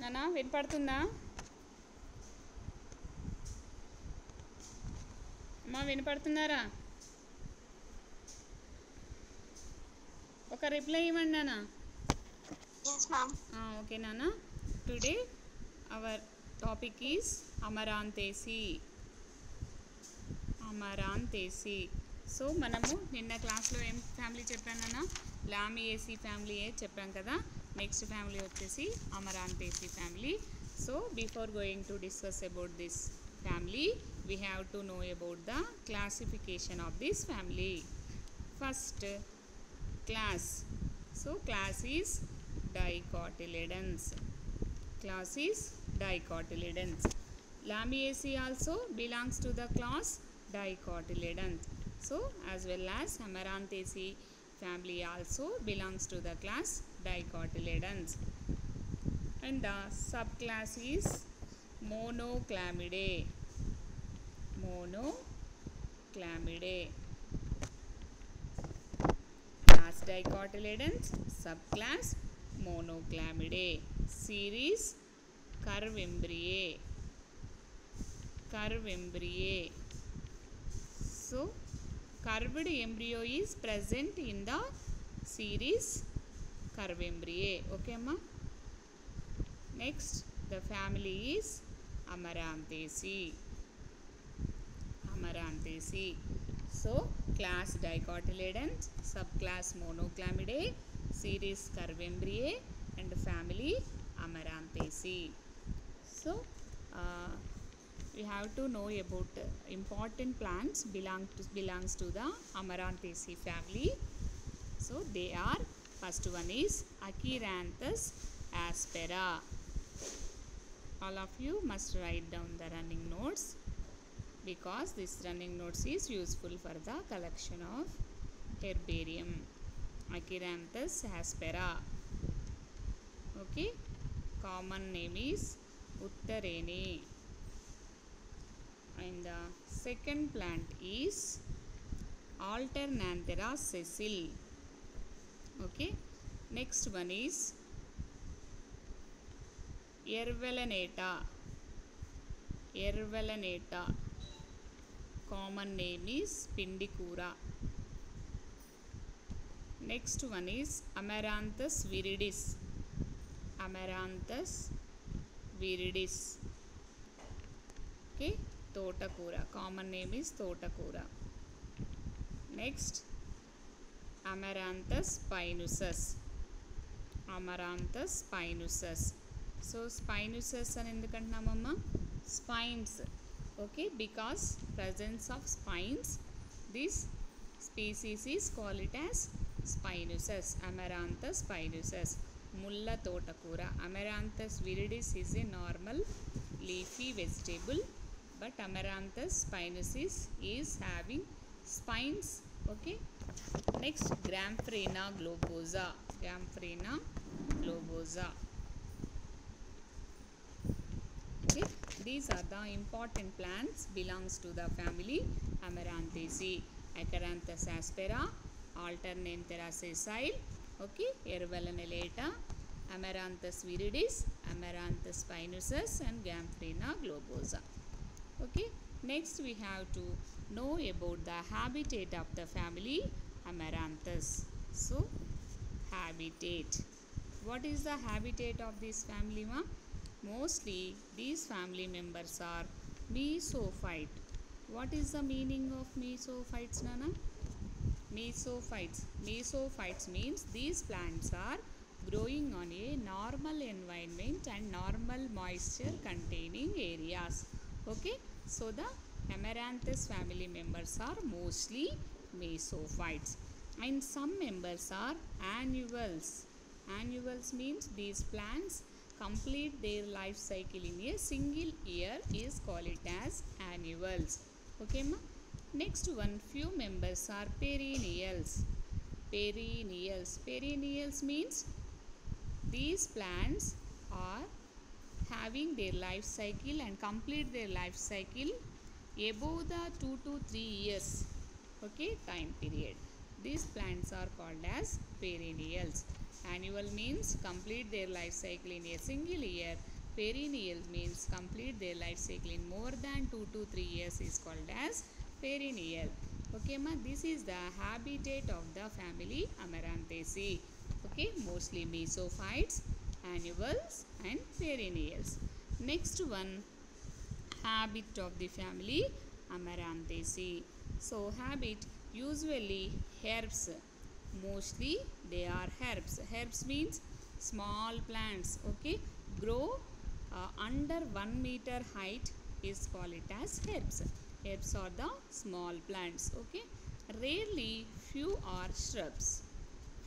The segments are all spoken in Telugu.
నానా వినపడుతుందా? అమ్మా వినపడుతున్నారా? ఒక రిప్లై ఇవ్వండి నానా. Yes, ma'am. ఓకే నానా. Today our topic is Amaranthaceae. Amaranthaceae. So మనము నిన్న క్లాస్లో ఏం ఫ్యామిలీ చెప్పానన్నా, లామియేసి ఫ్యామిలీ చెప్పాం కదా. నెక్స్ట్ ఫ్యామిలీ వచ్చేసి Amaranthaceae family. So before going to discuss about this family, we have to know about the classification of this family. First, class. So class is dicotyledons. Class is dicotyledons. Lamiaceae also belongs to the class dicotyledons. So as well as Amaranthaceae family also belongs to the class dicotyledons. And the subclass is Monoclamidae. Monoclamidae. Class dicotyledons, subclass Monoclamidae. Series Curvimbriae. Curvimbriae. So curved embryo is present in the series Curvimbriae. Okay ma? Next, the family is Amaranthaceae. Amaranthaceae. So class dicotyledons, subclass Monoclamidae, series Curvimbriae, and family Amaranthaceae. So we have to know about important plants belongs to the Amaranthaceae family. So they are, first one is Acheranthus aspera. All of you must write down the running notes, because this running notes is useful for the collection of herbarium. Acheranthus aspera. Okay, common name is Uttarene. And the second plant is Alternanthera sessile. Okay, next one is Ervelaneta. Ervelaneta. Common name is Pindicura. Next one is Amaranthus viridis. Amaranthus viridis. Okay, Totakura. Common name is Totakura. Next, Amaranthus spinusus. Amaranthus spinusus. So spinusus అని ఎందుకంటున్నామమ్మా? Spines. Okay, because presence of spines, this species is called it as spinusus. Amaranthus spinusus. Mulla totakura. Amaranthus viridis is a normal leafy vegetable, but Amaranthus spinusus is having spines. Okay, next, Gamphrena globosa. Gamphrena globosa. Okay, these are the important plants belongs to the family Amaranthaceae. Acheranthus aspera, Alternanthera sessile, okay, Ervelaneta, Amaranthus viridis, Amaranthus spinusus, and Gamphrena globosa. Okay, next we have to know about the habitat of the family Amaranthus. So habitat. What is the habitat of this family, ma? Mostly these family members are mesophyte. What is the meaning of mesophytes, nana? Mesophytes. Mesophytes means these plants are growing on a normal environment and normal moisture containing areas. Okay, so the Amaranthus family members are mostly mesophytes, and some members are annuals. Annuals means these plants complete their life cycle in a single year, is called it as annuals. Okay ma? Next one, few members are perennials. Perennials. Perennials means these plants are having their life cycle and complete their life cycle above the 2 to 3 years. Okay, time period. These plants are called as perennials. Annual means complete their life cycle in a single year, Perennial means complete their life cycle in more than 2 to 3 years is called as perennial. Okay, ma, this is the habitat of the family Amaranthaceae. Okay, mostly mesophytes, annuals and perennials. Next one, habit of the family Amaranthaceae. So habit, usually herbs, mostly they are herbs. Herbs means small plants, okay, grow under 1 meter height is called it as herbs. Herbs are the small plants, okay. Rarely few are shrubs.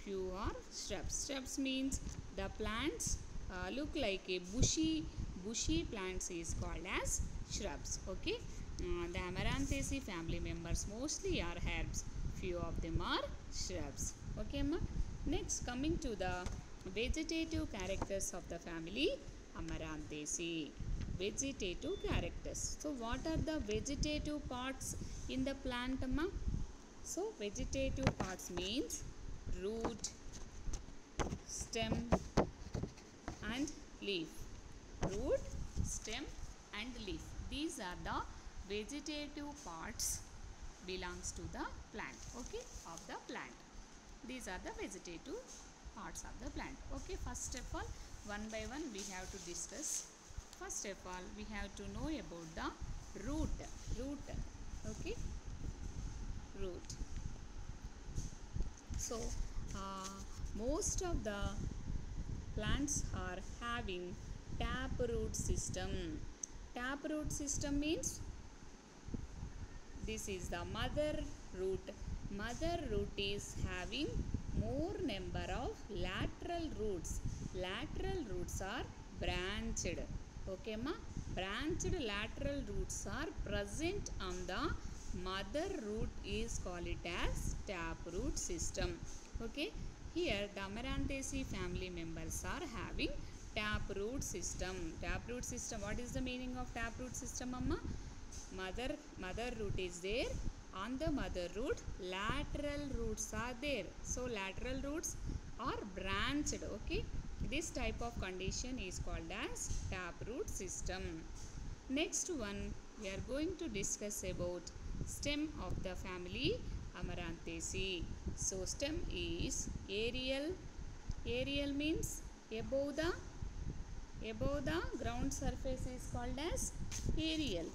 Few are shrubs. Shrubs means the plants look like a bushy plants is called as shrubs, okay. The Amaranthaceae family members mostly are herbs. Few of them are shrubs, okay ma. Next, coming to the vegetative characters of the family Amaranthaceae. Vegetative characters. So what are the vegetative parts in the plant ma? So vegetative parts means root, stem and leaf. Root, stem and leaf. These are the vegetative parts belongs to the plant, okay, of the plant. These are the vegetative parts of the plant, okay. First of all, one by one we have to discuss. First of all, we have to know about the root, okay, root. So most of the plants are having taproot system. Taproot system means this is the mother root. Mother root is having more number of lateral roots. Lateral roots are branched, okay ma. Branched lateral roots are present on the mother root is called it as taproot system, okay. Here the Amaranthaceae family members are having taproot system. Taproot system, what is the meaning of taproot system amma? Mother root is there. On the mother root lateral roots are there. So lateral roots are branched, okay. This type of condition is called as taproot system. Next one, we are going to discuss about stem of the family Amaranthaceae. So stem is aerial. Aerial means above the ground surface is called as aerial.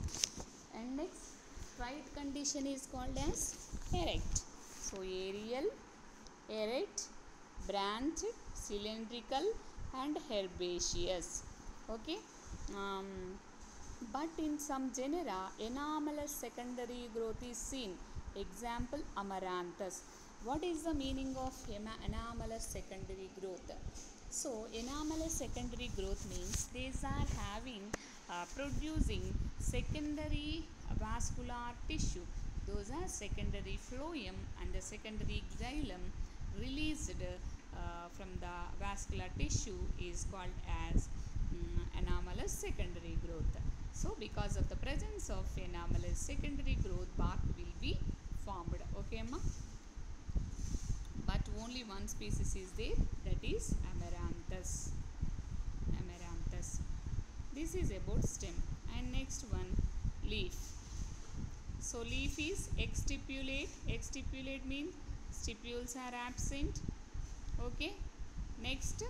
And next, right condition is called as erect. So aerial, erect, branched, cylindrical and herbaceous, okay. But in some genera, anomalous secondary growth is seen. Example, Amaranthus. What is the meaning of anomalous secondary growth? So, anomalous secondary growth means these are having producing secondary vascular tissue. Those are secondary phloem and the secondary xylem released from the vascular tissue is called as anomalous secondary growth. So because of the presence of anomalous secondary growth, bark will be formed, okay ma. But only one species is there, that is Amaranthus. This is about stem. And next one, leaf. So leaf is exstipulate. Exstipulate means stipules are absent, okay. Next,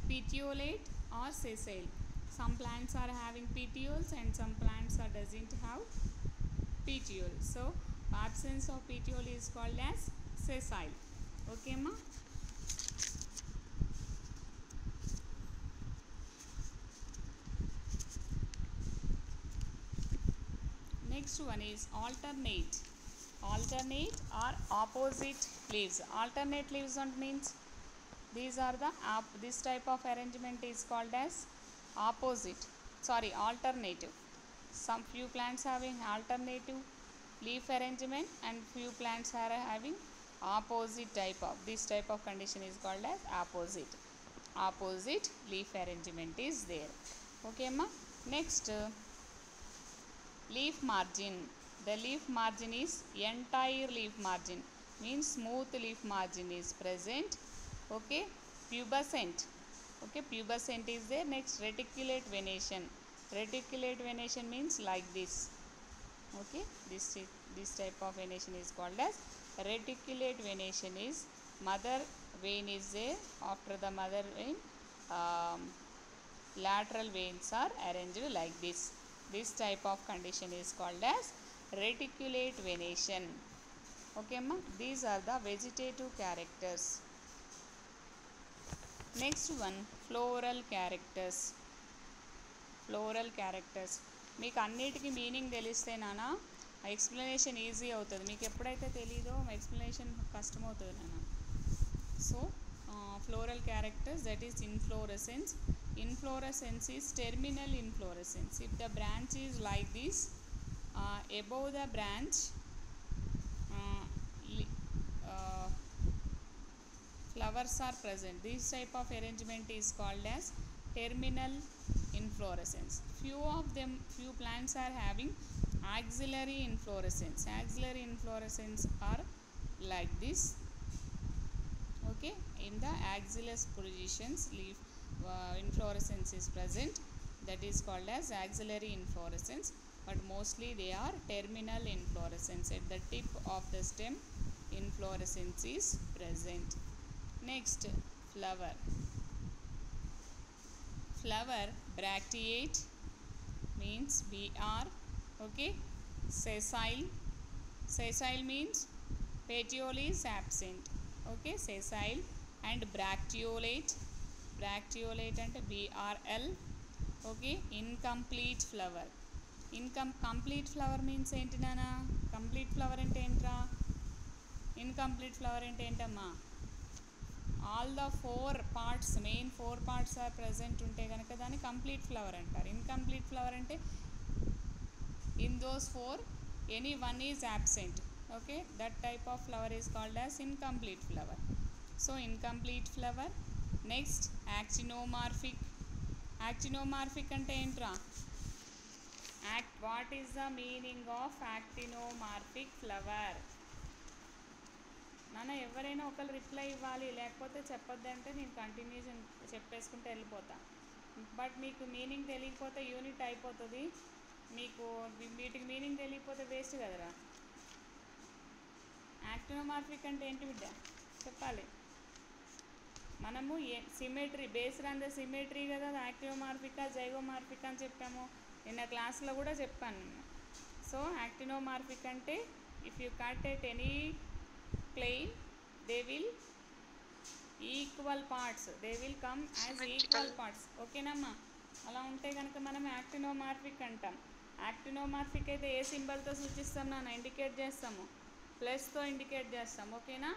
petiolate or sessile. Some plants are having petioles and some plants are doesn't have petiole. So absence of petiole is called as sessile, okay ma. Next one is alternate. Alternate or opposite leaves. Alternate leaves means these are the this type of arrangement is called as alternative. Some few plants having alternative leaf arrangement and few plants are having opposite type of. This type of condition is called as opposite leaf arrangement is there, okay ma. Next, leaf margin. The leaf margin is entire leaf margin, means smooth leaf margin is present, okay. Pubescent. Okay, pubescent is there. Next, reticulate venation. Reticulate venation means like this. Okay, this type of venation is called as reticulate venation. Is mother vein is there. After the mother vein, lateral veins are arranged like this. This type of condition is called as reticulate venation. Okay, ma. These are the vegetative characters. Next one, floral characters. Floral characters మీకు అన్నిటికీ మీనింగ్ తెలిస్తే నాన్న ఎక్స్ప్లెనేషన్ ఈజీ అవుతుంది. మీకు ఎప్పుడైతే తెలీదో ఎక్స్ప్లెనేషన్ కష్టమవుతుంది నాన్న. So floral characters, that is inflorescence. Inflorescence is terminal inflorescence. If the branch is like this, above the branch flowers are present. This type of arrangement is called as terminal inflorescence. Few plants are having axillary inflorescence. Axillary inflorescence are like this. Okay, in the axillary positions leaf inflorescence is present, that is called as axillary inflorescence, but mostly they are terminal inflorescence. At the tip of the stem inflorescence is present. Next, flower. Flower bracteate means BR. Okay, sessile. Sessile means petiole is absent. Okay, sessile. And bracteolate. Bracteolate and BRL. Okay, incomplete flower. Complete flower means ఏంటి నాన్న? కంప్లీట్ ఫ్లవర్ అంటే ఏంట్రా? ఇన్కంప్లీట్ ఫ్లవర్ అంటే ఏంటమ్మా? All the 4 parts, main 4 parts are present ఉంటే కనుక దాన్ని కంప్లీట్ ఫ్లవర్ అంటారు. ఇన్కంప్లీట్ ఫ్లవర్ అంటే in those 4 any one is absent. Okay, that type of flower is called as incomplete flower. So incomplete flower. Next, actinomorphic. Actinomorphic అంటే ఏంట్రా? What is the meaning of actinomorphic flower? నాన్న ఎవరైనా ఒకరు రిప్లై ఇవ్వాలి, లేకపోతే చెప్పొద్దంటే నేను కంటిన్యూషన్ చెప్పేసుకుంటూ వెళ్ళిపోతా. బట్ మీకు మీనింగ్ తెలియకపోతే యూనిట్ అయిపోతుంది. మీకు వీటికి మీనింగ్ తెలియకపోతే వేస్ట్ కదరా. యాక్టినోమార్ఫిక్ అంటే ఏంటి బిడ్డ చెప్పాలి. మనము symmetry, based on the symmetry కదా యాక్టినోమార్ఫికా జైగోమార్ఫిక్ అని చెప్పాము. నిన్న క్లాస్లో కూడా చెప్పాను. సో యాక్టినోమార్ఫిక్ అంటే if you cut at any plane, they will equal parts, they will come as equal parts. ఓకేనమ్మా, అలా ఉంటే కనుక మనం యాక్టినోమార్ఫిక్ అంటాం. యాక్టినోమార్ఫిక్ అయితే ఏ సింబల్తో సూచిస్తాం నాన్న? ఇండికేట్ చేస్తాము, ప్లస్తో ఇండికేట్ చేస్తాం. ఓకేనా?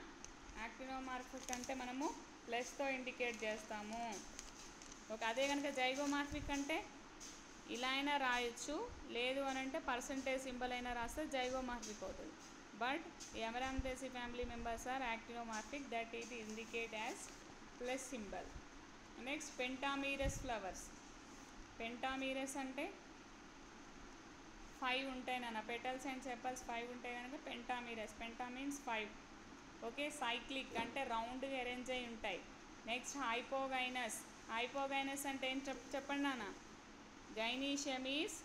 యాక్టినోమార్ఫిక్ అంటే మనము ప్లస్తో ఇండికేట్ చేస్తాము. ఓకే, అదే కనుక జైగోమార్ఫిక్ అంటే ఇలా అయినా రాయొచ్చు, లేదు అని అంటే పర్సంటేజ్ సింబల్ అయినా రాస్తే జైగోమార్ఫిక్ అవుతుంది. But Amaranthus family members are actinomorphic, that it indicate as plus symbol. Next, pentamerous flowers. Pentamerous అంటే 5 ఉంటాయి నాన్న. పెటల్స్ అండ్ సెపల్స్ 5 ఉంటాయి కనుక పెంటామీరస్. పెంటా మీన్స్ 5. ఓకే, సైక్లిక్ అంటే రౌండ్గా అరేంజ్ అయి ఉంటాయి. Next, hypogynous. హైపోగైనస్ అంటే ఏం చెప్పండి నాన్న? Gynoecium is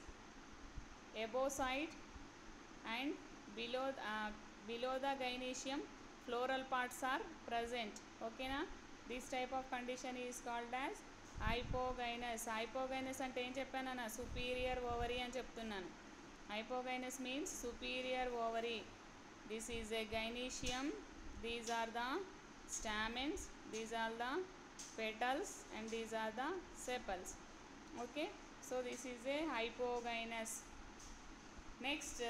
above side and below the gynoecium floral parts are present. Okay na? This type of condition is called as hypogynous. Hypogynous ante em cheppana? Superior ovary ani cheptunnanu. Hypogynous means superior ovary. This is a gynoecium, these are the stamens, these are the petals, and these are the sepals. Okay, so this is a hypogynous. Next,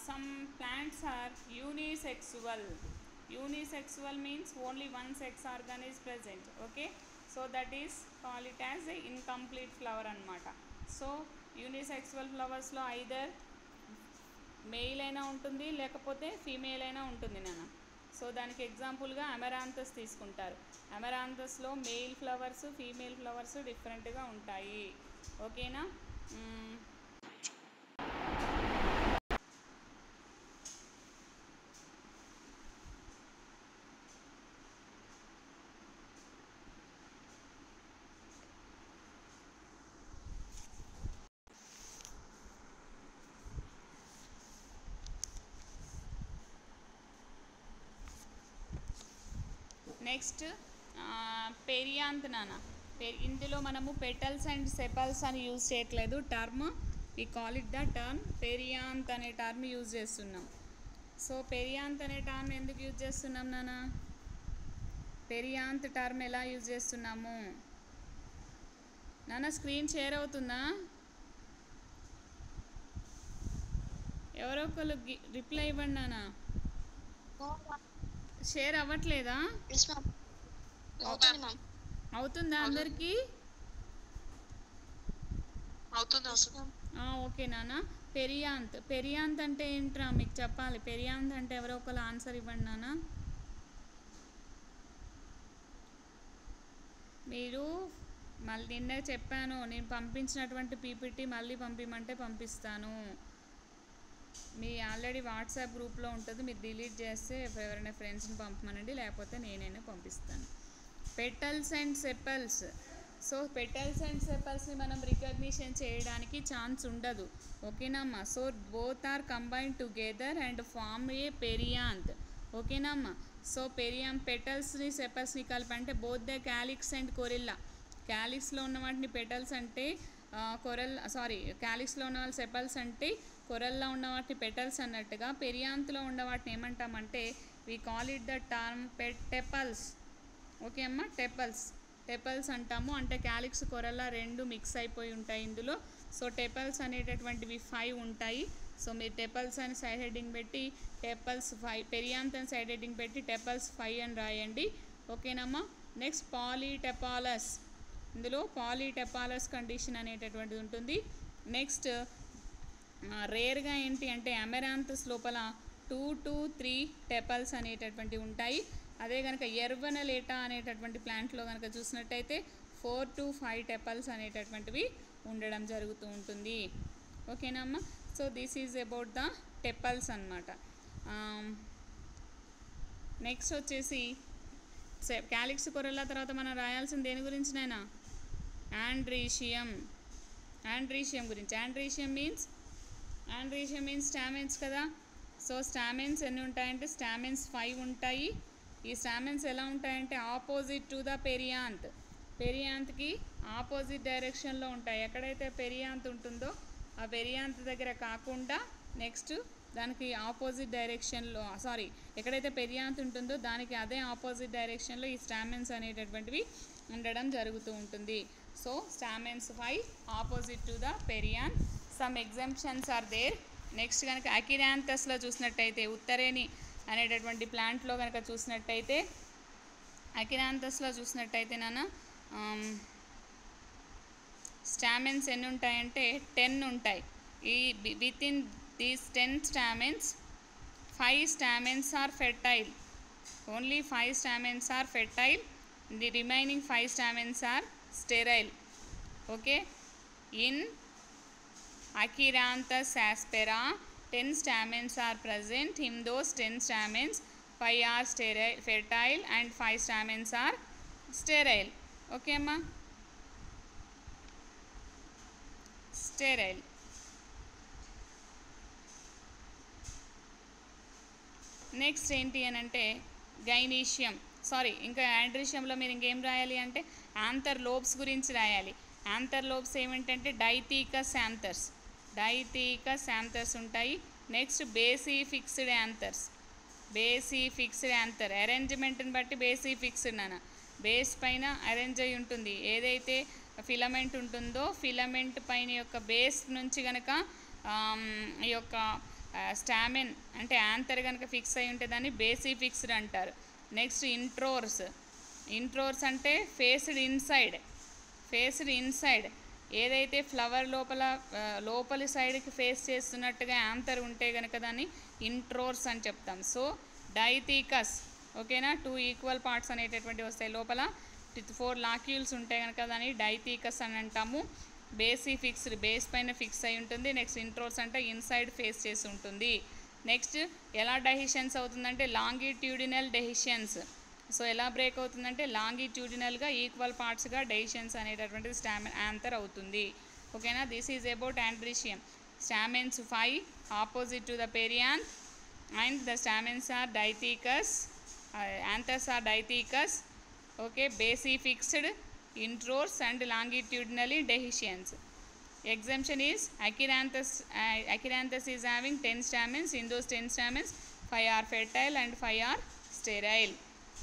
some plants are unisexual. Unisexual means only one sex organ is present. Okay, so that is call it as a incomplete flower anamata. So unisexual flowers lo either male aina untundi lekapothe female aina untundi nana. So దానికి ఎగ్జాంపుల్గా అమెరాంథస్ తీసుకుంటారు. అమెరాంథస్లో మేల్ ఫ్లవర్స్ ఫీమేల్ ఫ్లవర్స్ డిఫరెంట్గా ఉంటాయి. ఓకేనా? నెక్స్ట్ పెరియాంత్ నాన్న. ఇందులో మనము పెటల్స్ అండ్ సెపల్స్ అని యూజ్ చేయట్లేదు. Term we call it the term perianth అనే టర్మ్ యూజ్ చేస్తున్నాం. సో పెరియాంత్ అనే టర్మ్ ఎందుకు యూజ్ చేస్తున్నాం నాన్న? పెరియాంత్ టర్మ్ ఎలా యూజ్ చేస్తున్నాము నాన్న? స్క్రీన్ షేర్ అవుతుందా? ఎవరో ఒకళ్ళు రిప్లై ఇవ్వండి నాన్న. షేర్ అవ్వట్లేదా? అవుతుందా అందరికీ? ఓకే నాన్న. పెరియాంత్ అంటే ఏంట్రా మీకు చెప్పాలి. పెరియాంత్ అంటే ఎవరో ఒకళ్ళు ఆన్సర్ ఇవ్వండి నాన్న. మీరు మళ్ళీ నిన్న చెప్పాను, నేను పంపించినటువంటి పీపీటీ మళ్ళీ పంపిమంటే పంపిస్తాను. మీ ఆల్రెడీ వాట్సాప్ గ్రూప్లో ఉంటుంది, మీరు డిలీట్ చేస్తే ఎవరైనా ఫ్రెండ్స్ని పంపమనండి, లేకపోతే నేనైనా పంపిస్తాను. Petals and sepals. So petals and సెపల్స్ని మనం రికగ్నిషన్ చేయడానికి ఛాన్స్ ఉండదు. ఓకేనమ్మా? So both are combine together and form a perianth. ఓకేనమ్మా? సో పెటల్స్ని సెపల్స్ని కలిపంటే both the calyx and corolla. క్యాలిక్స్లో ఉన్న వాటిని పెటల్స్ అంటే క్యాలిక్స్లో ఉన్న వాళ్ళు సెపల్స్ అంటే కొరల్లో ఉన్న వాటిని పెటల్స్ అన్నట్టుగా, పెరియాంత్లో ఉన్న వాటిని ఏమంటామంటే we call it the term tepals. Okay అమ్మ? టెపల్స్ అంటాము. అంటే క్యాలిక్స్ కొరల్లా రెండు మిక్స్ అయిపోయి ఉంటాయి ఇందులో. సో టెపల్స్ అనేటటువంటివి 5 ఉంటాయి. సో మీరు టెపల్స్ అని సైడ్ హెడ్డింగ్ పెట్టి టెపల్స్ 5, పెరియాంత్ అని సైడ్ హెడ్డింగ్ పెట్టి టెపల్స్ 5 అని రాయండి. ఓకేనమ్మా? నెక్స్ట్ పాలీటెపాలస్. ఇందులో పాలీటెపాలస్ కండిషన్ అనేటటువంటిది ఉంటుంది. నెక్స్ట్ రేర్గా ఏంటి అంటే అమెరాంతస్ లోపల 2 to 3 టెపల్స్ అనేటటువంటివి ఉంటాయి. అదే కనుక ఎర్వనలేటా అనేటటువంటి ప్లాంట్లో కనుక చూసినట్టయితే 4 to 5 టెపల్స్ అనేటటువంటివి ఉండడం జరుగుతూ ఉంటుంది. ఓకేనమ్మా? So this is about the tepals అన్నమాట. నెక్స్ట్ వచ్చేసి క్యాలిక్స్ కొరల్లా తర్వాత మనం రాయాల్సింది దేని గురించినైనా? ఆండ్రీషియం గురించి. ఆండ్రీషియం మీన్స్ స్టామెన్స్ కదా. సో స్టామెన్స్ ఎన్ని ఉంటాయంటే స్టామెన్స్ 5 ఉంటాయి. ఈ స్టామెన్స్ ఎలా ఉంటాయంటే ఆపోజిట్ టు ద పెరియాంత్కి ఆపోజిట్ డైరెక్షన్లో ఉంటాయి. ఎక్కడైతే పెరియాంత్ ఉంటుందో ఆ పెరియాంత్ దగ్గర కాకుండా నెక్స్ట్ దానికి ఆపోజిట్ డైరెక్షన్లో ఎక్కడైతే పెరియాంత్ ఉంటుందో దానికి అదే ఆపోజిట్ డైరెక్షన్లో ఈ స్టామెన్స్ అనేటటువంటివి ఉండడం జరుగుతూ ఉంటుంది. So stamens 5 opposite to the perianth. Some exemptions are there. Next కనుక అకిరాంతస్లో చూసినట్టయితే ఉత్తరేణి అనేటటువంటి ప్లాంట్లో కనుక చూసినట్టయితే నాన్న స్టామెన్స్ ఎన్ని ఉంటాయంటే 10 ఉంటాయి. ఈ within these 10 stamens 5 stamens are fertile. Only 5 stamens are fertile. The remaining 5 stamens are sterile. Okay? In Acheranthus aspera 10 stamens are present. In those 10 stamens 5 are fertile and 5 stamens are sterile. Okay amma? Sterile. Next ఏంటి అని అంటే గైనీషియం. ఇంకా ఆండ్రీషియంలో మీరు ఇంకేం రాయాలి అంటే యాంథర్ లోబ్స్ గురించి రాయాలి. యాంథర్ లోబ్స్ ఏమిటంటే డైథీకస్ యాంథర్స్ ఉంటాయి. నెక్స్ట్ బేసీ ఫిక్స్డ్ యాంథర్ అరేంజ్మెంట్ని బట్టి బేసీ ఫిక్స్డ్ నాన్న. బేస్ పైన అరేంజ్ అయి ఉంటుంది. ఏదైతే ఫిలమెంట్ ఉంటుందో ఫిలమెంట్ పైన యొక్క బేస్ నుంచి కనుక ఈ యొక్క స్టామెన్ అంటే యాంథర్ కనుక ఫిక్స్ అయి ఉంటే దాన్ని బేసీ ఫిక్స్డ్ అంటారు. నెక్స్ట్ ఇంట్రోర్స్ అంటే ఫేస్డ్ ఇన్సైడ్ ఏదైతే ఫ్లవర్ లోపలి సైడ్కి ఫేస్ చేస్తున్నట్టుగా యాంథర్ ఉంటే కనుక దాన్ని ఇంట్రోర్స్ అని చెప్తాం. సో డైథీకస్. ఓకేనా? 2 ఈక్వల్ పార్ట్స్ అనేటటువంటి వస్తాయి. లోపల 4 లాక్యూల్స్ ఉంటాయి కనుక దాన్ని డైథీకస్ అని అంటాము. బేసీ ఫిక్స్డ్ బేస్ పైన ఫిక్స్ అయి ఉంటుంది. నెక్స్ట్ ఇంట్రోర్స్ అంటే ఇన్సైడ్ ఫేస్ చేసి ఉంటుంది. నెక్స్ట్ ఎలా డెసిషన్స్ అవుతుందంటే లాంగిట్యూడినల్ డెసిషన్స్. సో ఎలా బ్రేక్ అవుతుందంటే లాంగిట్యూడినల్గా ఈక్వల్ పార్ట్స్గా డెసిషన్స్ అనేటటువంటిది యాంథర్ అవుతుంది. ఓకేనా? This is about androecium. Stamens 5 opposite to the perianth and the stamens are dithecous anthers are dithecous, okay, basifixed, intrors and longitudinally dehiscence. Exemption is Acheranthus is having 10 stamens. In those 10 stamens, 5 are fertile and 5 are sterile.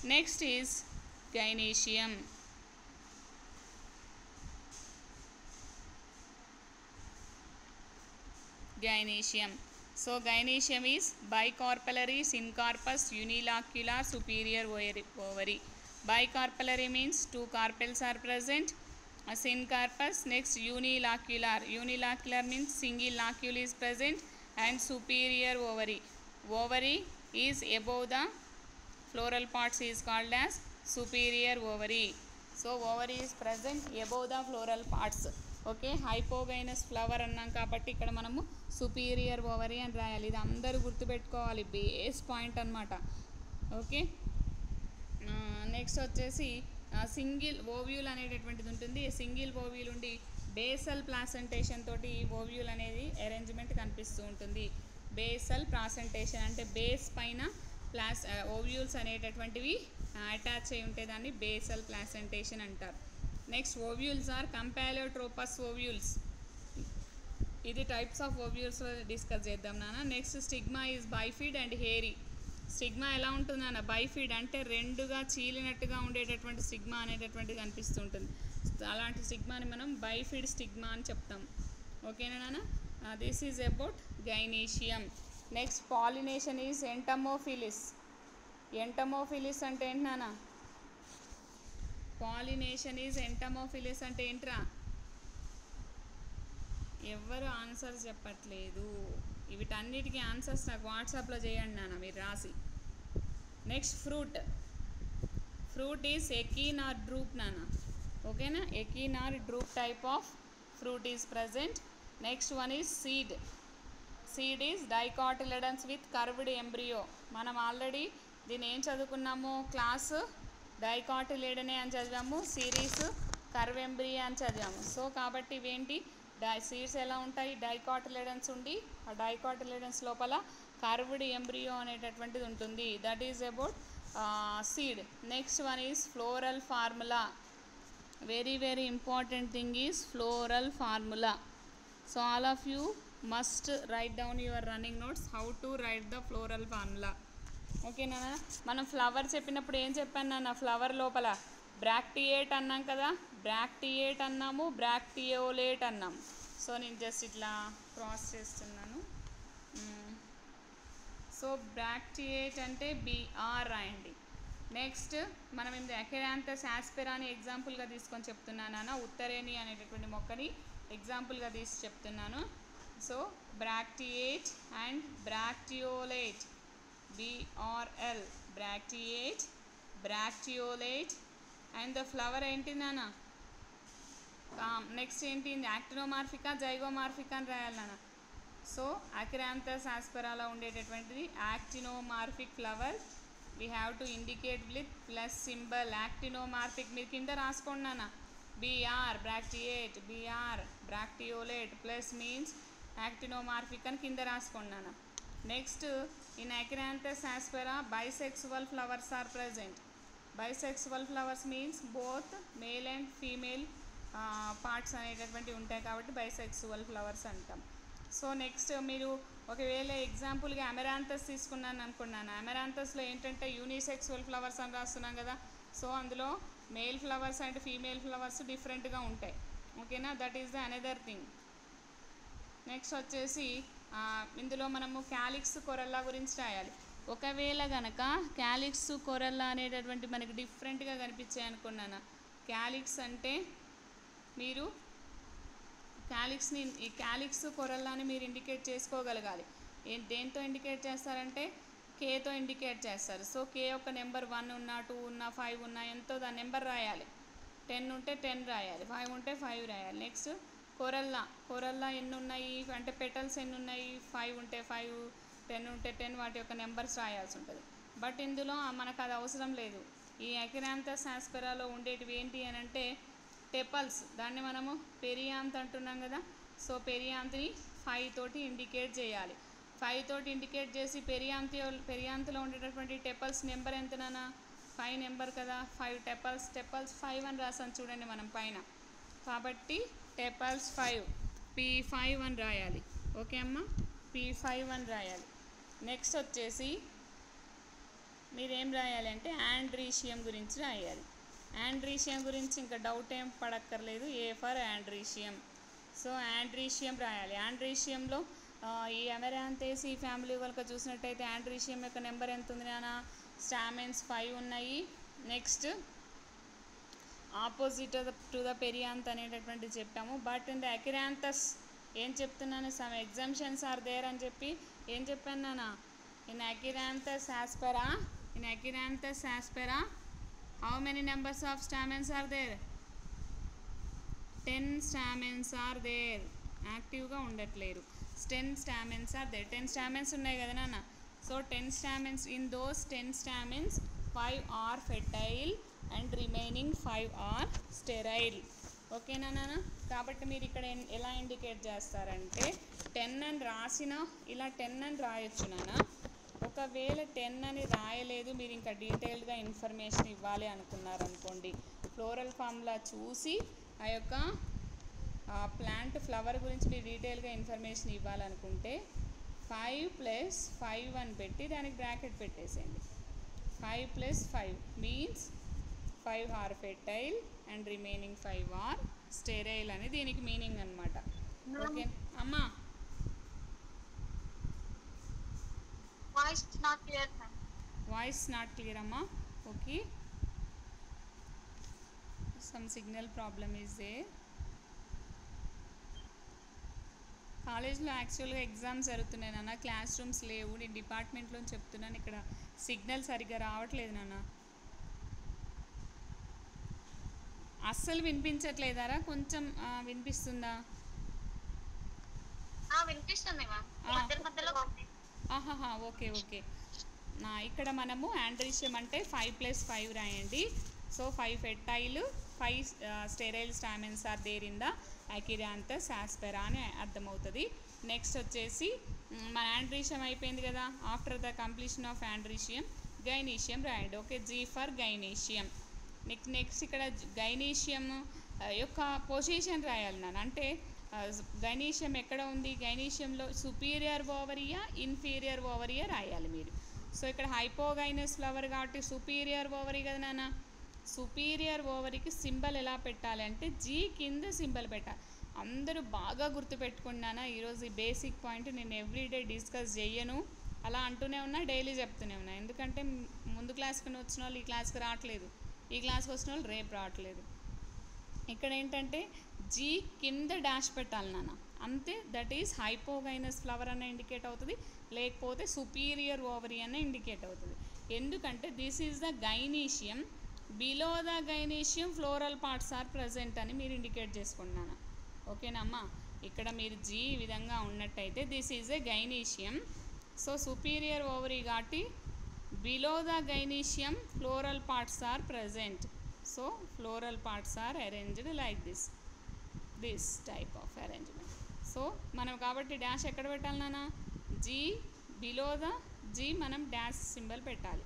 Next is Gynoecium. Gynoecium. So gynoecium is bicarpellary, syncarpous, unilocular, superior ovary. Bicarpellary means 2 carpels are present. Syncarpous, next unilocular. Unilocular means single locule is present, and superior ovary. Ovary is above the floral parts is called as superior ovary. So ovary is present above the floral parts. Okay, hypogynous flower అన్నాం కాబట్టి ఇక్కడ మనము సుపీరియర్ ఓవరీ అని రాయాలి. ఇది అందరూ గుర్తుపెట్టుకోవాలి, బేస్ పాయింట్ అనమాట. ఓకే, నెక్స్ట్ వచ్చేసి సింగిల్ ఓవ్యూల్ అనేటటువంటిది ఉంటుంది. సింగిల్ ఓవ్యూల్ ఉండి బేసల్ ప్లాసెంటేషన్ తోటి ఓవ్యూల్ అనేది అరేంజ్మెంట్ కనిపిస్తూ ఉంటుంది. బేసల్ ప్లాసెంటేషన్ అంటే బేస్ పైన ఓవ్యూల్స్ అనేటటువంటివి అటాచ్ అయి ఉంటే దాన్ని బేసల్ ప్లాసెంటేషన్ అంటారు. Next ovules are campylotropous ovules. ఇది టైప్స్ ఆఫ్ ఓవ్యూల్స్ డిస్కస్ చేద్దాం నాన్న. Next stigma is bifid and hairy. Stigma ఎలా ఉంటుంది నాన్న? బైఫిడ్ అంటే రెండుగా చీలినట్టుగా ఉండేటటువంటి స్టిగ్మా అనేటటువంటిది కనిపిస్తుంటుంది. అలాంటి స్టిగ్మాని మనం బైఫిడ్ స్టిగ్మా అని చెప్తాం. ఓకేనా నాన్న? This is about gynoecium. Next pollination is entomophilous. Entomophilous అంటే ఏంటి నాన్న? పాలినేషన్ ఈజ్ ఎంటమోఫిలిస్ అంటే ఏంట్రా? ఎవరు ఆన్సర్స్ చెప్పట్లేదు. వీటన్నిటికీ ఆన్సర్స్ నాకు వాట్సాప్లో చేయండి నాన్న మీరు రాసి. Next fruit. Fruit is achene or drupe నాన్న. ఓకేనా? Achene or drupe type of fruit is present. Next one is seed. Seed is dicotyledons with curved embryo. మనం ఆల్రెడీ దీన్ని ఏం చదువుకున్నాము? క్లాసు డైకాటిలిడనే అని చదివాము, సిరీస్ కర్వ్ ఎంబ్రియో అని చదివాము. సో కాబట్టి ఇవేంటి? సీడ్స్ ఎలా ఉంటాయి? డైకాటిలిడన్స్ ఉండి ఆ డైకాటిలిడన్స్ లోపల కర్వ్డ్ ఎంబ్రియో అనేటటువంటిది ఉంటుంది. That is about seed. Next one is floral formula. Very very important thing is floral formula. So all of you must right down your running notes how to right the floral formula. ఓకేనా? మనం ఫ్లవర్ చెప్పినప్పుడు ఏం చెప్పాను నాన్న? ఫ్లవర్ లోపల బ్రాక్టియేట్ అన్నాం కదా, బ్రాక్టియేట్ అన్నాము, బ్రాక్టియోలేట్ అన్నాము. సో నేను జస్ట్ ఇట్లా క్రాస్ చేస్తున్నాను. సో బ్రాక్టియేట్ అంటే బిఆర్ రాయండి. నెక్స్ట్ మనం ఇది అకెరాంథస్ ఆస్పెరాని ఎగ్జాంపుల్గా తీసుకొని చెప్తున్నాను నాన్న. ఉత్తరేణి అనేటటువంటి మొక్కని ఎగ్జాంపుల్గా తీసి చెప్తున్నాను. So bracteate and bracteolate, BRL, bracteate, bracteolate, and the flower ఏంటి నాన్న? నెక్స్ట్ ఏంటి? యాక్టినోమార్ఫికా జైగోమార్ఫికా అని రాయాలి నాన్న. సో అకెరాంథస్ ఆస్పెరాలో ఉండేటటువంటిది actinomorphic flower. We have to indicate with plus symbol. Actinomorphic మీరు కింద రాసుకోండి నాన్న. BR bracteate, BR bracteolate, plus means actinomorphic అని కింద రాసుకోండి నాన్న. Next in Acheranthus aspera bisexual flowers are present. Bisexual flowers means both male and female parts అనేటటువంటివి ఉంటాయి కాబట్టి బైసెక్సువల్ ఫ్లవర్స్ అంటాం. సో నెక్స్ట్ మీరు ఒకవేళ ఎగ్జాంపుల్గా అమెరాంథస్ తీసుకున్నాను అనుకున్నాను. అమెరాంథస్లో ఏంటంటే యూనిసెక్సువల్ ఫ్లవర్స్ అని రాస్తున్నాం కదా. సో అందులో male flowers and female flowers డిఫరెంట్గా ఉంటాయి. ఓకేనా? That is the another thing. Next వచ్చేసి ఇందులో మనము క్యాలిక్స్ కొరల్లా గురించి రాయాలి. ఒకవేళ కనుక క్యాలిక్స్ కొరల్లా అనేటటువంటి మనకి డిఫరెంట్గా కనిపించాయి అనుకున్నాను. క్యాలిక్స్ అంటే మీరు క్యాలిక్స్ని, ఈ క్యాలిక్స్ కొరల్లాని మీరు ఇండికేట్ చేసుకోగలగాలి. దేంతో ఇండికేట్ చేస్తారంటే కేతో ఇండికేట్ చేస్తారు. సో కే ఒక నెంబర్ 1 ఉన్నా 2 ఉన్నా 5 ఉన్నా ఎంతో దాని నెంబర్ రాయాలి. 10 ఉంటే 10 రాయాలి, 5 ఉంటే 5 రాయాలి. నెక్స్ట్ కొరల్లా. కొరల్లా ఎన్ని ఉన్నాయి అంటే పెటల్స్ ఎన్ని ఉన్నాయి? 5 ఉంటే 5, 10 ఉంటే 10 వాటి యొక్క నెంబర్స్ రాయాల్సి ఉంటుంది. బట్ ఇందులో మనకు అది అవసరం లేదు. ఈ అకెరాంథస్ ఆస్పెరాలో ఉండేటివి ఏంటి అని అంటే టెపల్స్. దాన్ని మనము పెరియాంత్ అంటున్నాం కదా. సో పెరియాంత్ని 5 తోటి ఇండికేట్ చేయాలి. 5 తోటి ఇండికేట్ చేసి పెరియాంతిలో ఉండేటటువంటి టెపల్స్ నెంబర్ ఎంత నాన్న 5 నెంబర్ కదా 5 టెపల్స్ 5 అని రాసాను చూడండి మనం పైన. కాబట్టి టెపల్స్ 5 P5 అని రాయాలి. ఓకే అమ్మ, P5 అని రాయాలి. నెక్స్ట్ వచ్చేసి మీరేం రాయాలి అంటే ఆండ్రీషియం గురించి రాయాలి. ఆండ్రీషియం గురించి ఇంకా డౌట్ ఏం పడక్కర్లేదు. A for androecium. So androecium రాయాలి. ఆండ్రీషియంలో ఈ అమెరాంతేసి ఫ్యామిలీ కనుక చూసినట్టయితే ఆండ్రీషియం యొక్క నెంబర్ ఎంత ఉంది నాన్న? స్టామెన్స్ 5 ఉన్నాయి. Next opposite to the perianth అనేటటువంటి చెప్పాము. బట్ ఇన్ ద అకిరాంతస్ ఏం చెప్తున్నాను? సమ్ ఎగ్జామ్షన్స్ ఆర్ దేర్ అని చెప్పి ఏం చెప్పాను నాన్న? In Achyranthes aspera how many numbers of stamens are there? 10 stamens are there. యాక్టివ్గా ఉండట్లేరు. 10 stamens are there. 10 stamens ఉన్నాయి కదా నాన్న. So 10 stamens, in those 10 stamens 5 are fertile and remaining 5 are sterile. ఓకేనా నాన్న? కాబట్టి మీరు ఇక్కడ ఎలా ఇండికేట్ చేస్తారంటే 10 అని రాసిన ఇలా 10 అని రాయొచ్చు నాన్న. ఒకవేళ 10 అని రాయలేదు, మీరు ఇంకా డీటెయిల్డ్గా ఇన్ఫర్మేషన్ ఇవ్వాలి అనుకున్నారనుకోండి, ఫ్లోరల్ ఫామ్లా చూసి ఆ యొక్క ప్లాంట్ ఫ్లవర్ గురించి మీరు డీటెయిల్గా ఇన్ఫర్మేషన్ ఇవ్వాలనుకుంటే 5 + 5 అని పెట్టి దానికి బ్రాకెట్ పెట్టేసేయండి. 5 + 5 means 5 are fertile and remaining 5 are sterile అని దీనికి మీనింగ్ అనమాట. ఓకే అమ్మా? Voice not clear, ma'am. Voice not clear amma. Okay, some signal problem is there. కాలేజ్లో యాక్చువల్గా ఎగ్జామ్స్ జరుగుతున్నాయి నాన్న, క్లాస్ రూమ్స్ లేవు. నేను డిపార్ట్మెంట్లో చెప్తున్నాను, ఇక్కడ సిగ్నల్ సరిగ్గా రావట్లేదు నాన్న. అస్సలు వినిపించట్లేదారా? కొంచెం వినిపిస్తుందా? వినిపిస్తుంది మ్యామ్, మధ్యలో. ఆహాహా, ఓకే ఓకే. ఇక్కడ మనము ఆండ్రీషియం అంటే 5 + 5 రాయండి. So 5 fertile 5 sterile stamens are there in the Achyranthes aspera అని అర్థమవుతుంది. నెక్స్ట్ వచ్చేసి మన ఆండ్రీషియం అయిపోయింది కదా. After the completion of androecium gynoecium రాయండి. Okay, G for gynoecium. Next ఇక్కడ గైనీషియం యొక్క పొజిషన్ రాయాలి నాన్న. అంటే గైనీషియం ఎక్కడ ఉంది? గైనీషియంలో సుపీరియర్ ఓవరియా ఇన్ఫీరియర్ ఓవరియా రాయాలి మీరు. సో ఇక్కడ హైపోగైనస్ ఫ్లవర్ కాబట్టి సుపీరియర్ ఓవరీ కదా నాన్న. సుపీరియర్ ఓవరీకి సింబల్ ఎలా పెట్టాలి అంటే జీ కింద సింబల్ పెట్టాలి. అందరూ బాగా గుర్తుపెట్టుకున్నానా? ఈరోజు ఈ బేసిక్ పాయింట్ నేను ఎవ్రీడే డిస్కస్ చెయ్యను, అలా అంటూనే ఉన్నా, డైలీ చెప్తూనే ఉన్నా. ఎందుకంటే ముందు క్లాస్కి వచ్చిన వాళ్ళు ఈ క్లాస్కి రావట్లేదు, ఈ క్లాస్కి వచ్చిన వాళ్ళు రేపు రావట్లేదు. ఇక్కడ ఏంటంటే జీ కింద డాష్ పెట్టాలి నాన్న, అంతే. దట్ ఈస్ హైపోగైనస్ ఫ్లవర్ అన్న ఇండికేట్ అవుతుంది, లేకపోతే సుపీరియర్ ఓవరీ అన్న ఇండికేట్ అవుతుంది. ఎందుకంటే this is the gynoecium, below the gynoecium floral parts are present అని మీరు ఇండికేట్ చేసుకుంటున్నాను. ఓకేనమ్మా? ఇక్కడ మీరు జీ ఈ విధంగా ఉన్నట్టయితే this is a gynoecium. So superior ovary కాబట్టి below the gynoecium floral parts are present. So floral parts are arranged like this type of arrangement. So మనం కాబట్టి డాష్ ఎక్కడ పెట్టాలి నాన్న? జీ బిలో ద జీ మనం డాష్ సింబల్ పెట్టాలి.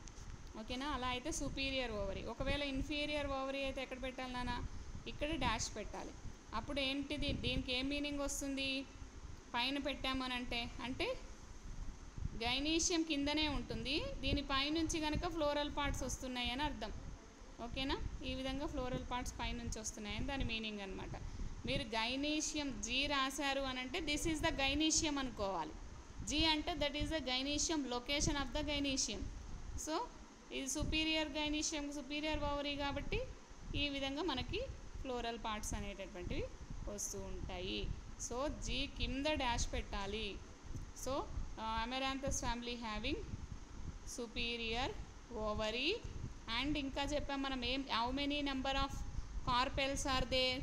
ఓకేనా? అలా అయితే సుపీరియర్ ఓవరీ. ఒకవేళ ఇన్ఫీరియర్ ఓవరీ అయితే ఎక్కడ పెట్టాలి నాన్న? ఇక్కడ డాష్ పెట్టాలి. అప్పుడు ఏంటిది, దీనికి ఏం మీనింగ్ వస్తుంది? పైన పెట్టామనంటే అంటే గైనీషియం కిందనే ఉంటుంది, దీని పైనుంచి కనుక ఫ్లోరల్ పార్ట్స్ వస్తున్నాయి అని అర్థం. ఓకేనా? ఈ విధంగా ఫ్లోరల్ పార్ట్స్ పైనుంచి వస్తున్నాయని దాని మీనింగ్ అనమాట. మీరు గైనీషియం జీ రాశారు అని అంటే దిస్ ఈజ్ ద గైనీషియం అనుకోవాలి. జీ అంటే that is the gynoecium, location of the gynoecium. So ఇది సుపీరియర్ గైనీషియం, సుపీరియర్ ఓవరీ కాబట్టి ఈ విధంగా మనకి ఫ్లోరల్ పార్ట్స్ అనేటటువంటివి వస్తూ ఉంటాయి. సో జీ కింద డాష్ పెట్టాలి. So Amaranthus family having superior ovary. And ఇంకా చెప్పాం మనం how many number of carpels are there?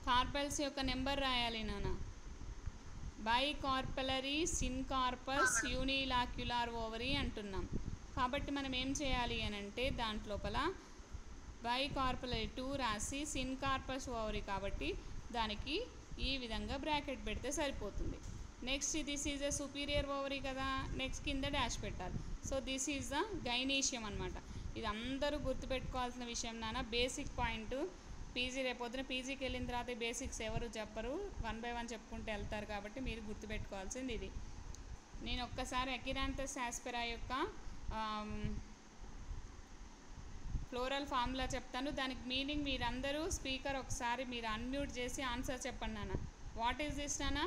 Carpels యొక్క నెంబర్ రాయాలి నాన్న. బైకార్పెలరీ, సిన్కార్పస్, యూనిలాక్యులార్ ఓవరీ అంటున్నాం. కాబట్టి మనం ఏం చేయాలి అని అంటే దాంట్లోపల బైకార్పెలరీ 2 రాసి సిన్కార్పస్ ఓవరీ కాబట్టి దానికి ఈ విధంగా బ్రాకెట్ పెడితే సరిపోతుంది. Next this is a superior ovary కదా, నెక్స్ట్ కింద డాష్ పెట్టాలి. So this is the gynoecium అనమాట. ఇది అందరూ గుర్తుపెట్టుకోవాల్సిన విషయం నాన్న, బేసిక్ పాయింట్. పీజీ రేపొద్దున పీజీకి వెళ్ళిన తర్వాత బేసిక్స్ ఎవరు చెప్పరు, 1 by 1 చెప్పుకుంటూ వెళ్తారు, కాబట్టి మీరు గుర్తుపెట్టుకోవాల్సింది ఇది. నేను ఒక్కసారి అకిరాంథస్ ఆస్పెరా యొక్క ఫ్లోరల్ ఫార్ములా చెప్తాను, దానికి మీనింగ్ మీరందరూ స్పీకర్ ఒకసారి మీరు అన్మ్యూట్ చేసి ఆన్సర్ చెప్పండి నాన్న. వాట్ ఈస్ దిస్ నాన్న?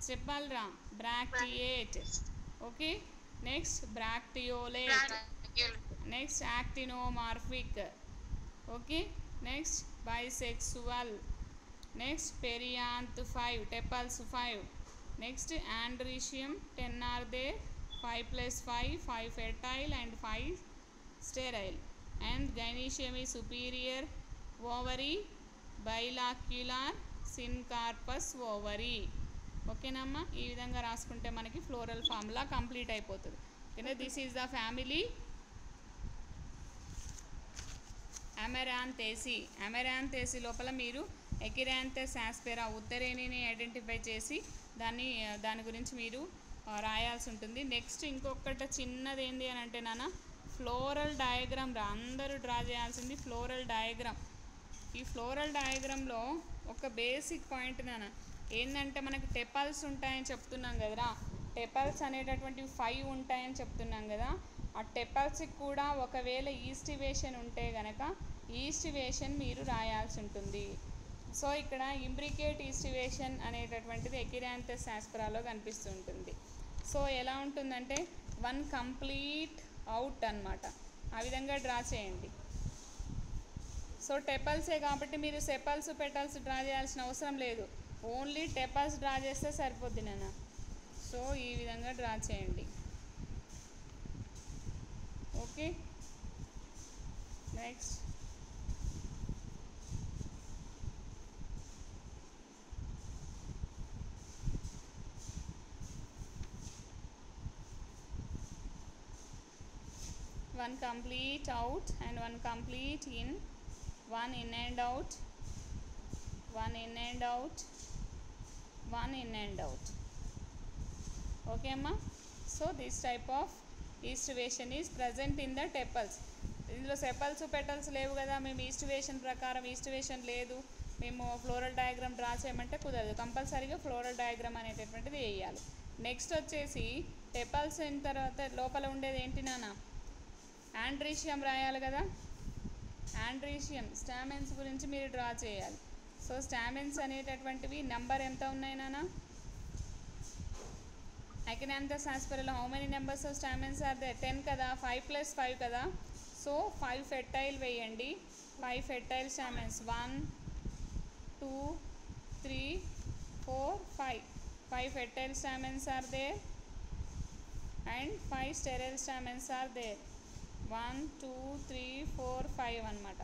చెప్పాలిరా. Bracteate. Okay, next bracteolate, next actinomorphic, okay, next bisexual, next perianth 5 tepals 5, next androecium 10 are there, 5 + 5 5 fertile and 5 sterile, and gynoecium is superior ovary, bilocular, syncarpus ovary. ఓకేనమ్మా, ఈ విధంగా రాసుకుంటే మనకి ఫ్లోరల్ ఫార్ములా కంప్లీట్ అయిపోతుంది. ఓకేనా, దిస్ ఈజ్ ద ఫ్యామిలీ అమెరాంథేసి. అమెరాంథేసి లోపల మీరు ఎకిరాంథస్ ఆస్పెరా ఉత్తరేణిని ఐడెంటిఫై చేసి దాని గురించి మీరు రాయాల్సి ఉంటుంది. నెక్స్ట్ ఇంకొకటి చిన్నది ఏంటి అని అంటే నాన్న, ఫ్లోరల్ డయాగ్రామ్ రా, అందరూ డ్రా చేయాల్సింది ఫ్లోరల్ డయాగ్రామ్. ఈ ఫ్లోరల్ డయాగ్రామ్లో ఒక బేసిక్ పాయింట్ నాన్న ఏంటంటే, మనకి టెపల్స్ ఉంటాయని చెప్తున్నాం కదరా, టెపల్స్ అనేటటువంటివి 5 ఉంటాయని చెప్తున్నాం కదా. ఆ టెపల్స్కి కూడా ఒకవేళ ఈస్టివేషన్ ఉంటే కనుక ఈస్టివేషన్ మీరు రాయాల్సి ఉంటుంది. సో ఇక్కడ ఇంబ్రికేట్ ఈస్టివేషన్ అనేటటువంటిది ఎకిరాంథస్ ఆస్పెరాలో కనిపిస్తుంటుంది. సో ఎలా ఉంటుందంటే 1 కంప్లీట్ అవుట్ అన్నమాట, ఆ విధంగా డ్రా చేయండి. సో టెపల్సే కాబట్టి మీరు సెపల్స్ పెటల్స్ డ్రా చేయాల్సిన అవసరం లేదు, ఓన్లీ టెపల్స్ డ్రా చేస్తే సరిపోద్ది నాన్న. సో ఈ విధంగా డ్రా చేయండి. Okay, next one complete out and one complete in, one in and out, one in and out, one in and out. Okay amma, so this type of aestivation is present in the tepals. ఇందులో సెపల్స్ పెటల్స్ లేవు కదా, మేము ఈస్టివేషన్ ప్రకారం ఈస్టివేషన్ లేదు, మేము ఫ్లోరల్ డయాగ్రామ్ డ్రా చేయమంటే కుదరదు, కంపల్సరీగా ఫ్లోరల్ డయాగ్రామ్ అనేటటువంటిది వేయాలి. నెక్స్ట్ వచ్చేసి టెపల్స్ అయిన తర్వాత లోపల ఉండేది ఏంటి నాన్న, ఆండ్రీషియం రాయాలి కదా. ఆండ్రీషియం స్టామెన్స్ గురించి మీరు డ్రా చేయాలి. సో స్టామెన్స్ అనేటటువంటివి నెంబర్ ఎంత ఉన్నాయి నాన్న, అకిరాంథస్ ఆస్పెరాలో how many numbers of stamens are there? 10 కదా, 5 + 5 కదా. సో 5 ఫెర్టైల్ వేయండి, 5 fertile స్టామెన్స్, 1 2 3 4 5, 5 fertile stamens are there and 5 sterile stamens are there, 1 2 3 4 5 అన్నమాట.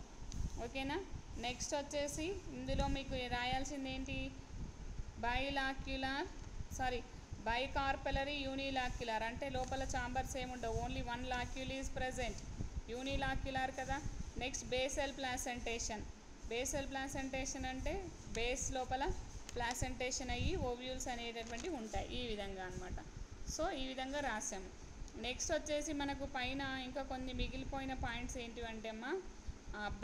ఓకేనా, నెక్స్ట్ వచ్చేసి ఇందులో మీకు రాయాల్సింది ఏంటి, బైకార్పెలరీ యూనిలాక్యులర్, అంటే లోపల చాంబర్స్ ఏముండవు, ఓన్లీ 1 లాక్యూల్ ఈజ్ ప్రజెంట్, యూనిలాక్యులర్ కదా. Next basal placentation. Basal placentation అంటే బేస్ లోపల ప్లాసెంటేషన్ అయ్యి ఓవ్యూల్స్ అనేటటువంటివి ఉంటాయి, ఈ విధంగా అనమాట. సో ఈ విధంగా రాసాము. నెక్స్ట్ వచ్చేసి మనకు పైన ఇంకా కొన్ని మిగిలిపోయిన పాయింట్స్ ఏంటి అంటే అమ్మ,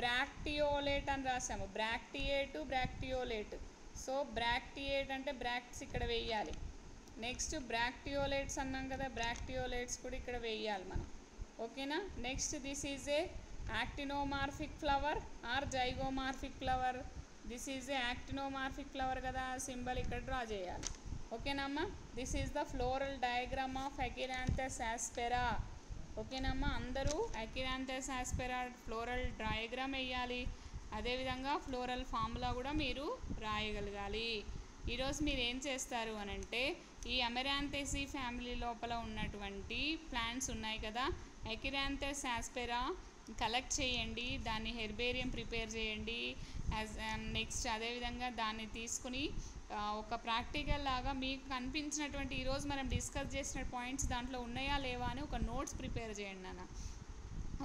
బ్రాక్టియోలేట్ అని రాసాము, బ్రాక్టియేటు బ్రాక్టియోలేట్. సో బ్రాక్టియేట్ అంటే బ్రాక్ట్స్ ఇక్కడ వేయాలి. నెక్స్ట్ బ్రాక్టియోలేట్స్ అన్నాం కదా, బ్రాక్టియోలేట్స్ కూడా ఇక్కడ వేయాలి మనం. ఓకేనా, next this is a actinomorphic flower or zygomorphic flower. This is a actinomorphic flower కదా, సింబల్ ఇక్కడ డ్రా చేయాలి. ఓకేనమ్మా, this is the floral diagram of Achyranthes aspera. ఓకేనమ్మా, అందరూ అకిరాంథస్ ఆస్పెరా ఫ్లోరల్ డయాగ్రామ్ వేయాలి, అదేవిధంగా ఫ్లోరల్ ఫార్ములా కూడా మీరు రాయగలగాలి. ఈరోజు మీరు ఏం చేస్తారు అని అంటే, ఈ అమెరాంథేసి ఫ్యామిలీ లోపల ఉన్నటువంటి ప్లాంట్స్ ఉన్నాయి కదా, అకిరాంథస్ ఆస్పెరా కలెక్ట్ చేయండి, దాన్ని హెర్బేరియం ప్రిపేర్ చేయండి. నెక్స్ట్ అదేవిధంగా దాన్ని తీసుకుని ఒక ప్రాక్టికల్ లాగా మీకు కనిపించినటువంటి ఈరోజు మనం డిస్కస్ చేసిన పాయింట్స్ దాంట్లో ఉన్నాయా లేవా అని ఒక నోట్స్ ప్రిపేర్ చేయండి నాన్న.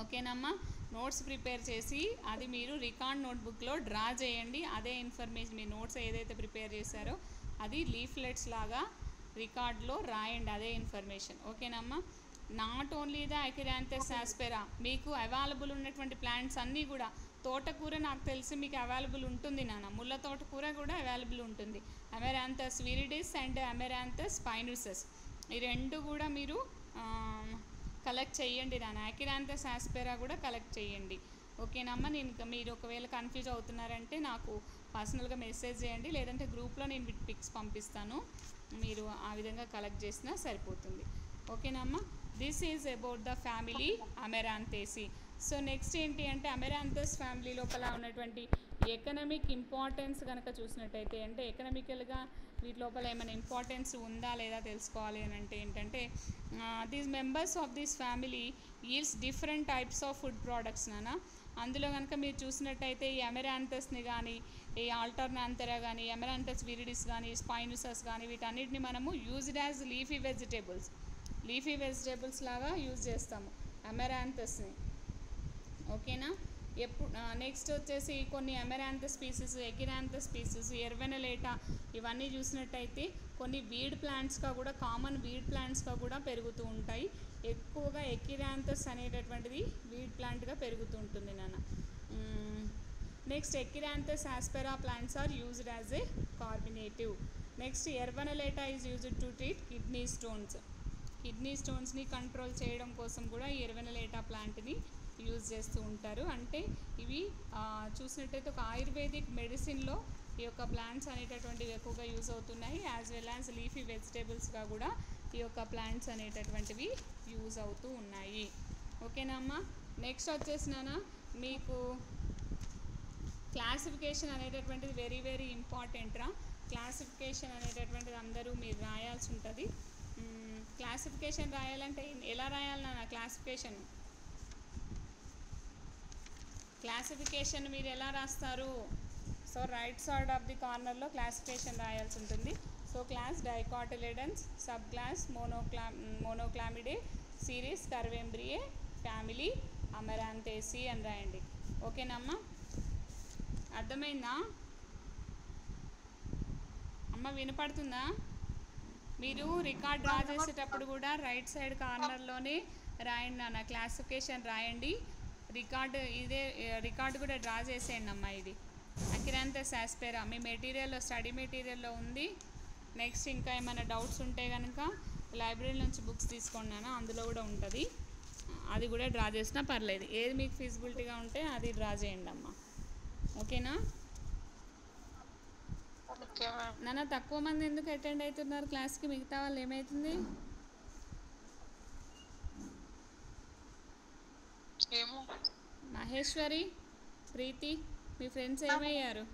ఓకేనమ్మా, నోట్స్ ప్రిపేర్ చేసి అది మీరు రికార్డ్ నోట్బుక్లో డ్రా చేయండి. అదే ఇన్ఫర్మేషన్ మీ నోట్స్ ఏదైతే ప్రిపేర్ చేశారో అది లీఫ్లెట్స్ లాగా రికార్డ్లో రాయండి, అదే ఇన్ఫర్మేషన్. ఓకేనమ్మా. నాట్ ఓన్లీ ద అకిరాంథస్ ఆస్పెరా, మీకు అవైలబుల్ ఉన్నటువంటి ప్లాంట్స్ అన్నీ కూడా, తోటకూర నాకు తెలిసి మీకు అవైలబుల్ ఉంటుంది నాన్న, ముళ్ళ తోటకూర కూడా అవైలబుల్ ఉంటుంది. అమెరాంథస్ విరిడిస్ అండ్ అమెరాంథస్ స్పైనోసస్, ఈ రెండు కూడా మీరు కలెక్ట్ చేయండి నాన్న. అకిరాంథస్ ఆస్పెరా కూడా కలెక్ట్ చేయండి. ఓకేనమ్మా. మీరు ఒకవేళ కన్ఫ్యూజ్ అవుతున్నారంటే నాకు పర్సనల్గా మెసేజ్ చేయండి, లేదంటే గ్రూప్లో నేను పిక్స్ పంపిస్తాను, మీరు ఆ విధంగా కలెక్ట్ చేసినా సరిపోతుంది. ఓకేనమ్మా. This is about the family Amaranthaceae. So next ఏంటి అంటే అమెరాంథస్ ఫ్యామిలీ లోపల ఉన్నటువంటి ఎకనామిక్ ఇంపార్టెన్స్ కనుక చూసినట్టయితే, అంటే ఎకనామికల్గా వీటి లోపల ఏమైనా ఇంపార్టెన్స్ ఉందా లేదా తెలుసుకోవాలి అని అంటే ఏంటంటే, these members of this family eels different types of food products నాన్న. అందులో కనుక మీరు చూసినట్టయితే ఈ అమెరాంథస్ని కానీ, ఈ ఆల్టర్నాంథెరా కానీ, అమెరాంథస్ విరిడిస్ కానీ, స్పైనోసస్ కానీ, వీటన్నిటిని మనము యూజ్డ్ యాజ్ లీఫీ వెజిటేబుల్స్ లాగా యూజ్ చేస్తాము అమెరాంథస్ని. ఓకేనా. నెక్స్ట్ వచ్చేసి కొన్ని అమెరాంథస్ స్పీసెస్, ఎకిరాంథస్ స్పీసెస్, ఎర్వెనలేటా, ఇవన్నీ చూసినట్టయితే కొన్ని వీడ్ ప్లాంట్స్గా కూడా, కామన్ వీడ్ ప్లాంట్స్గా కూడా పెరుగుతూ ఉంటాయి. ఎక్కువగా ఎకిరాంథస్ అనేటటువంటిది వీడ్ ప్లాంట్గా పెరుగుతూ ఉంటుంది నాన్న. Next Achyranthes aspera plants are used as a carminative. Next Aerva lanata is used to treat kidney స్టోన్స్ని కంట్రోల్ చేయడం కోసం కూడా ఈ ఎర్వెనలేటా ప్లాంట్ని యూజ్ చేస్తూ ఉంటారు. అంటే ఇవి చూసినట్టయితే ఒక ఆయుర్వేదిక్ మెడిసిన్లో ఈ యొక్క ప్లాంట్స్ అనేటటువంటివి ఎక్కువగా యూజ్ అవుతున్నాయి. యాజ్ వెల్ యాజ్ లీఫీ వెజిటేబుల్స్గా కూడా ఈ యొక్క ప్లాంట్స్ అనేటటువంటివి యూజ్ అవుతూ ఉన్నాయి. ఓకేనమ్మా. నెక్స్ట్ వచ్చేసినానా మీకు క్లాసిఫికేషన్ అనేటటువంటిది వెరీ వెరీ ఇంపార్టెంట్ రా. క్లాసిఫికేషన్ అనేటటువంటిది అందరూ మీరు రాయాల్సి ఉంటుంది. క్లాసిఫికేషన్ రాయాలంటే ఎలా రాయాలి నాన్న? క్లాసిఫికేషన్ మీరు ఎలా రాస్తారు? So right side of the కార్నర్లో క్లాసిఫికేషన్ రాయాల్సి ఉంటుంది. So class dicotyledons, sub class Monochlamydeae, series Curvembryae, family Amaranthaceae అని రాయండి. ఓకేనమ్మా. అర్థమైందా అమ్మ? వినపడుతుందా? మీరు రికార్డ్ డ్రా చేసేటప్పుడు కూడా రైట్ సైడ్ కార్నర్లోనే రాయండి నాన్న, క్లాసిఫికేషన్ రాయండి. రికార్డు కూడా డ్రా చేసేయండి అమ్మా. ఇది అకిరాంథస్ ఆస్పెరా మీ మెటీరియల్లో, స్టడీ మెటీరియల్లో ఉంది. నెక్స్ట్ ఇంకా ఏమైనా డౌట్స్ ఉంటే కనుక లైబ్రరీ నుంచి బుక్స్ తీసుకోండి, అందులో కూడా ఉంటుంది, అది కూడా డ్రా చేసినా పర్లేదు. ఏది మీకు ఫీజిబిలిటీగా ఉంటే అది డ్రా చేయండి అమ్మా. ఓకేనా నాన్న? తక్కువ మంది ఎందుకు అటెండ్ అవుతున్నారు క్లాస్కి? మిగతా వాళ్ళు ఏమవుతుంది? మహేశ్వరి, ప్రీతి, మీ ఫ్రెండ్స్ ఏమయ్యారు?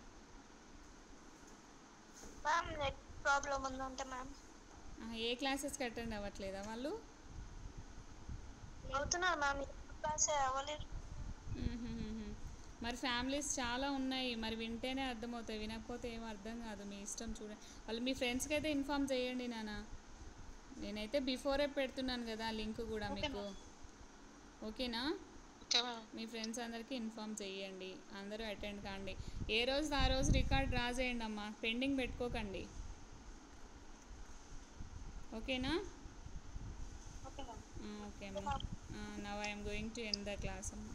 ఏ క్లాసెస్కి అటెండ్ అవ్వట్లేదా వాళ్ళు? మరి ఫ్యామిలీస్ చాలా ఉన్నాయి, మరి వింటేనే అర్థమవుతాయి, వినకపోతే ఏం అర్థం కాదు. మీ ఇష్టం చూడండి. వాళ్ళు మీ ఫ్రెండ్స్కి అయితే ఇన్ఫామ్ చేయండి నాన్న. నేనైతే బిఫోరే పెడుతున్నాను కదా లింక్ కూడా మీకు. ఓకేనా. మీ ఫ్రెండ్స్ అందరికీ ఇన్ఫామ్ చేయండి, అందరూ అటెండ్ కాండి. ఏ రోజు ఆ రోజు రికార్డ్ డ్రా చేయండి అమ్మా, పెండింగ్ పెట్టుకోకండి. ఓకేనా. ఓకే అమ్మా. Now I'm going to end the class అమ్మా.